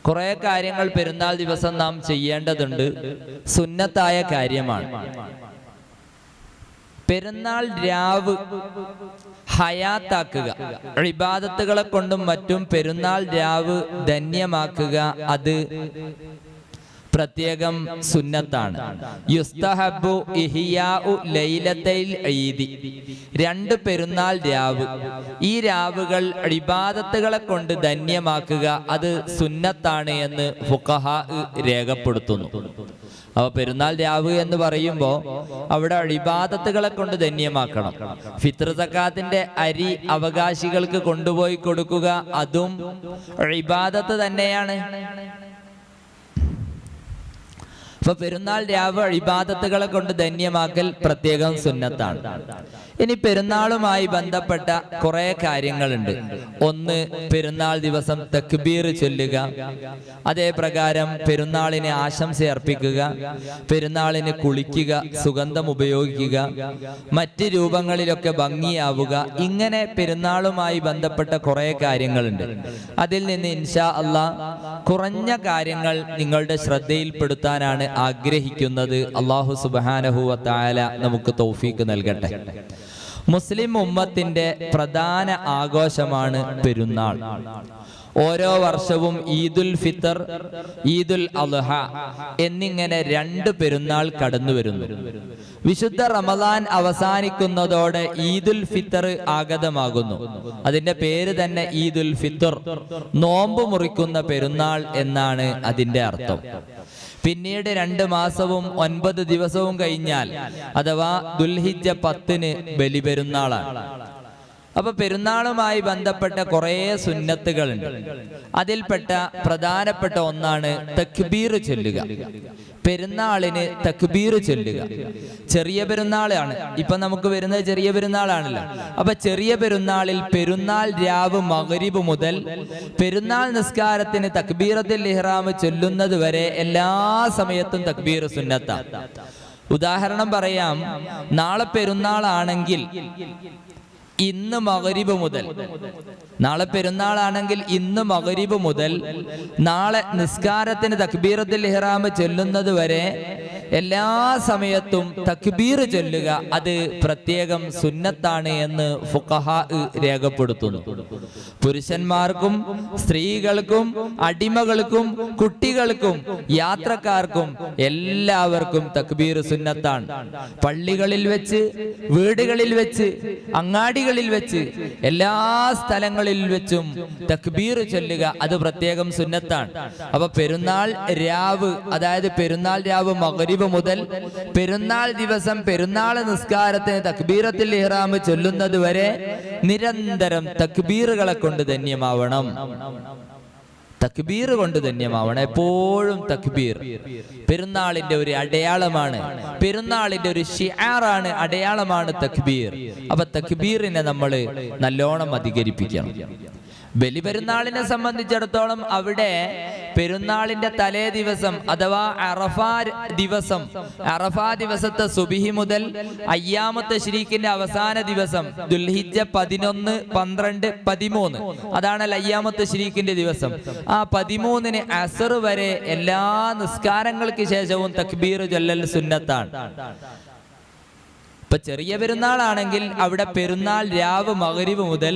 കുറെ കാര്യങ്ങൾ പെരുന്നാൾ ദിവസം നാം ചെയ്യേണ്ടതുണ്ട്, സുന്നത്തായ കാര്യമാണ്. പെരുന്നാൾ രാവ് ഹയാത്താക്കുക, ഇബാദത്തുകളെ കൊണ്ടും മറ്റും പെരുന്നാൾ രാവ് ധന്യമാക്കുക, അത് പ്രത്യേകം സുന്നത്താണ്. യുസ്തഹബ്ബു ഇഹ്യാഉ ലൈലത്തൈൽ ഈദി, രണ്ട് പെരുന്നാൾ രാവ്, ഈ രാവുകൾ ഇബാദത്തുകളെ കൊണ്ട് ധന്യമാക്കുക, അത് സുന്നത്താണ് എന്ന് ഫുഖഹാ രേഖപ്പെടുത്തുന്നു. അപ്പൊ പെരുന്നാൾ രാവ് എന്ന് പറയുമ്പോൾ അവിടെ ഇബാദത്തുകളെ കൊണ്ട് ധന്യമാക്കണം. ഫിത്ർ സക്കാത്തിന്റെ അരി അവകാശികൾക്ക് കൊണ്ടുപോയി കൊടുക്കുക, അതും ഇബാദത്ത് തന്നെയാണ്. അപ്പൊ പെരുന്നാൾ രാവ് ഇബാദത്തുകളെ കൊണ്ട് ധന്യമാക്കൽ പ്രത്യേകം സുന്നത്താണ്. ഇനി പെരുന്നാളുമായി ബന്ധപ്പെട്ട കുറെ കാര്യങ്ങളുണ്ട്. ഒന്ന്, പെരുന്നാൾ ദിവസം തക്ബീർ ചൊല്ലുക, അതേ പ്രകാരം പെരുന്നാളിന് ആശംസ അർപ്പിക്കുക, പെരുന്നാളിന് കുളിക്കുക, സുഗന്ധം ഉപയോഗിക്കുക, മറ്റ് രൂപങ്ങളിലൊക്കെ ഭംഗിയാവുക. ഇങ്ങനെ പെരുന്നാളുമായി ബന്ധപ്പെട്ട കുറെ കാര്യങ്ങളുണ്ട്. അതിൽ നിന്ന് ഇൻഷാ അല്ലാഹ് കുറഞ്ഞ കാര്യങ്ങൾ നിങ്ങളുടെ ശ്രദ്ധയിൽപ്പെടുത്താനാണ് ആഗ്രഹിക്കുന്നത്. അല്ലാഹു സുബ്ഹാനഹു വ തആല നമുക്ക് തൗഫീഖ് നൽകട്ടെ. മുസ്ലിം ഉമ്മത്തിന്റെ പ്രധാന ആഘോഷമാണ് പെരുന്നാൾ. ഓരോ വർഷവും ഈദുൽ ഫിത്തർ, ഈദുൽ അദ്ഹ എന്നിങ്ങനെ രണ്ട് പെരുന്നാൾ കടന്നു വരുന്നു. വിശുദ്ധ റമദാൻ അവസാനിക്കുന്നതോടെ ഈദുൽ ഫിത്തർ ആഗതമാകുന്നു. അതിന്റെ പേര് തന്നെ ഈദുൽ ഫിത്തർ, നോമ്പ് മുറിക്കുന്ന പെരുന്നാൾ എന്നാണ് അതിന്റെ അർത്ഥം. പിന്നീട് 2 മാസവും 9 ദിവസവും കഴിഞ്ഞാൽ, അഥവാ ദുൽഹിജ്ജ 10-ന് ബലിപെരുന്നാളാണ്. അപ്പൊ പെരുന്നാളുമായി ബന്ധപ്പെട്ട കുറെ സുന്നത്തുകളുണ്ട്. അതിൽപ്പെട്ട പ്രധാനപ്പെട്ട ഒന്നാണ് തക്ബീർ ചൊല്ലുക. പെരുന്നാളിന് തക്ബീർ ചൊല്ലുക. ചെറിയ പെരുന്നാളാണ് ഇപ്പൊ നമുക്ക് വരുന്നത്, ചെറിയ പെരുന്നാളാണല്ലോ. അപ്പൊ ചെറിയ പെരുന്നാളിൽ പെരുന്നാൾ രാവ് മഗ്രിബ് മുതൽ പെരുന്നാൾ നിസ്കാരത്തിന് തക്ബീറത്തുൽ ഇഹ്റാം ചൊല്ലുന്നത് വരെ എല്ലാ സമയത്തും തക്ബീർ സുന്നത്താണ്. ഉദാഹരണം പറയാം, നാളെ പെരുന്നാളാണെങ്കിൽ ഇന്ന് മഗ്രിബ് മുതൽ, നാളെ പെരുന്നാളാണെങ്കിൽ ഇന്ന് മഗ്രിബ് മുതൽ നാളെ നിസ്കാരത്തിന് തക്ബീറത്തുൽ ഇഹ്റാം ചൊല്ലുന്നത് വരെ എല്ലാ സമയത്തും തക്ബീർ ചൊല്ലുക, അത് പ്രത്യേകം സുന്നത്താണ് എന്ന് ഫുഖഹാ രേഖപ്പെടുത്തുന്നു. പുരുഷന്മാർക്കും സ്ത്രീകൾക്കും അടിമകൾക്കും കുട്ടികൾക്കും യാത്രക്കാർക്കും എല്ലാവർക്കും തക്ബീർ സുന്നത്താണ്. പള്ളികളിൽ വെച്ച്, വീടുകളിൽ വെച്ച്, അങ്ങാടികളിൽ വെച്ച്, എല്ലാ സ്ഥലങ്ങളിൽ വെച്ചും തക്ബീർ ചൊല്ലുക, അത് പ്രത്യേകം സുന്നത്താണ്. അപ്പൊ പെരുന്നാൾ രാവ്, അതായത് പെരുന്നാൾ രാവ് മഗ്രിബ് മുതൽ പെരുന്നാൾ ദിവസം പെരുന്നാൾ നിസ്കാരത്തിന് തക്ബീറത്തുൽ ഇഹ്റാം ചൊല്ലുന്നത് വരെ നിരന്തരം തക്ബീറുകളെ കൊണ്ട് ധന്യമാവണം. തക്ബീർ കൊണ്ട് ധന്യമാവണം. എപ്പോഴും തക്ബീർ പെരുന്നാളിന്റെ ഒരു അടയാളമാണ്, പെരുന്നാളിന്റെ ഒരു ശിആറാണ്, അടയാളമാണ് തക്ബീർ. അപ്പൊ തക്ബീറിനെ നമ്മൾ നല്ലോണം അധികരിപ്പിക്കണം. ബലിപെരുന്നാളിനെ സംബന്ധിച്ചിടത്തോളം അവിടെ പെരുന്നാളിന്റെ തലേ ദിവസം അഥവാ അറഫാ ദിവസം, അറഫാ ദിവസത്തെ സുബിഹി മുതൽ അയ്യാമത്ത് തശ്രീഖിന്റെ അവസാന ദിവസം ദുൽഹിജ്ജ 11, 12, 13, അതാണല്ലോ അയ്യാമത്ത് തശ്രീഖിന്റെ ദിവസം. ആ 13-ന് അസർ വരെ എല്ലാ നിസ്കാരങ്ങൾക്ക് ശേഷവും തക്ബീർ ചൊല്ലൽ സുന്നത്താണ്. ഇപ്പൊ ചെറിയ പെരുന്നാളാണെങ്കിൽ അവിടെ പെരുന്നാൾ രാവ് മഗ്രിബ് മുതൽ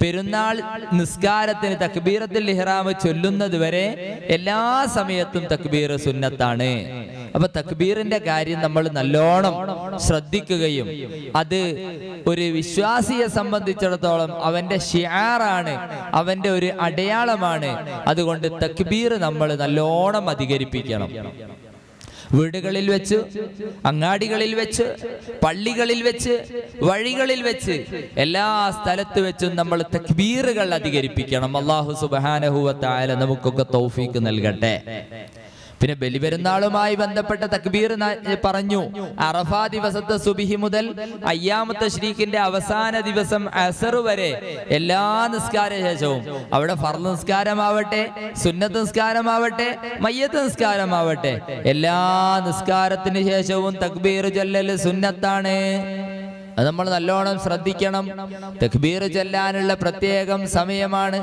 പെരുന്നാൾ നിസ്കാരത്തിന് തക്ബീറത്തുൽ ഇഹ്റാം ചൊല്ലുന്നത് വരെ എല്ലാ സമയത്തും തക്ബീർ സുന്നത്താണ്. അപ്പൊ തക്ബീറിന്റെ കാര്യം നമ്മൾ നല്ലോണം ശ്രദ്ധിക്കുകയും അത് ഒരു വിശ്വാസിയെ സംബന്ധിച്ചിടത്തോളം അവന്റെ ശിആറാണ്, അവന്റെ ഒരു അടയാളമാണ്. അതുകൊണ്ട് തക്ബീർ നമ്മൾ നല്ലോണം അധികരിപ്പിക്കണം. വീടുകളിൽ വെച്ച്, അങ്ങാടികളിൽ വെച്ച്, പള്ളികളിൽ വെച്ച്, വഴികളിൽ വെച്ച്, എല്ലാ സ്ഥലത്ത് വെച്ചും നമ്മൾ തക്ബീറുകൾ അധികരിപ്പിക്കണം. അല്ലാഹു സുബ്ഹാനഹു വ തആല നമുക്കൊക്കെ തൗഫീഖ് നൽകട്ടെ. പിന്നെ ബലിപെരുന്നാളുമായി ബന്ധപ്പെട്ട തക്ബീർ പറഞ്ഞു. അറഫാ ദിവസത്തെ സുബിഹി മുതൽ അയ്യാമത്ത് തശ്രീഖിന്റെ അവസാന ദിവസം അസർ വരെ എല്ലാ നിസ്കാര ശേഷവും, അവിടെ ഫർള് നിസ്കാരമാവട്ടെ, സുന്നത്ത് നിസ്കാരമാവട്ടെ, മയ്യത്ത് നിസ്കാരമാവട്ടെ, എല്ലാ നിസ്കാരത്തിന് ശേഷവും തക്ബീർ ചൊല്ലൽ സുന്നത്താണ്. അത് നമ്മൾ നല്ലോണം ശ്രദ്ധിക്കണം. തക്ബീർ ചൊല്ലാനുള്ള പ്രത്യേകം സമയമാണ്.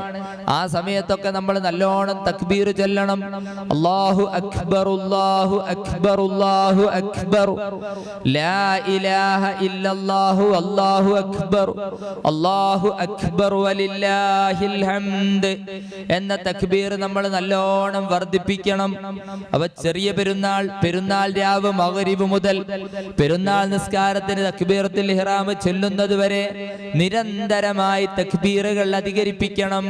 ആ സമയത്തൊക്കെ നമ്മൾ നല്ലോണം തക്ബീർ ചൊല്ലണം. അല്ലാഹു അക്ബർ അല്ലാഹു അക്ബർ അല്ലാഹു അക്ബർ ലാ ഇലാഹ ഇല്ലല്ലാഹു അല്ലാഹു അക്ബർ അല്ലാഹു അക്ബർ വലില്ലാഹിൽ ഹംദ് എന്ന തക്ബീർ നമ്മൾ നല്ലോണം വർദ്ധിപ്പിക്കണം. അവ ചെറിയ പെരുന്നാൾ രാവ് മഗ്രിബ് മുതൽ പെരുന്നാൾ നിസ്കാരത്തിന് തക്ബീറത്തുൽ ഇഹ്റാം ചൊല്ലുന്നത് വരെ നിരന്തരമായി തക്ബീറുകൾ അധികരിപ്പിക്കണം.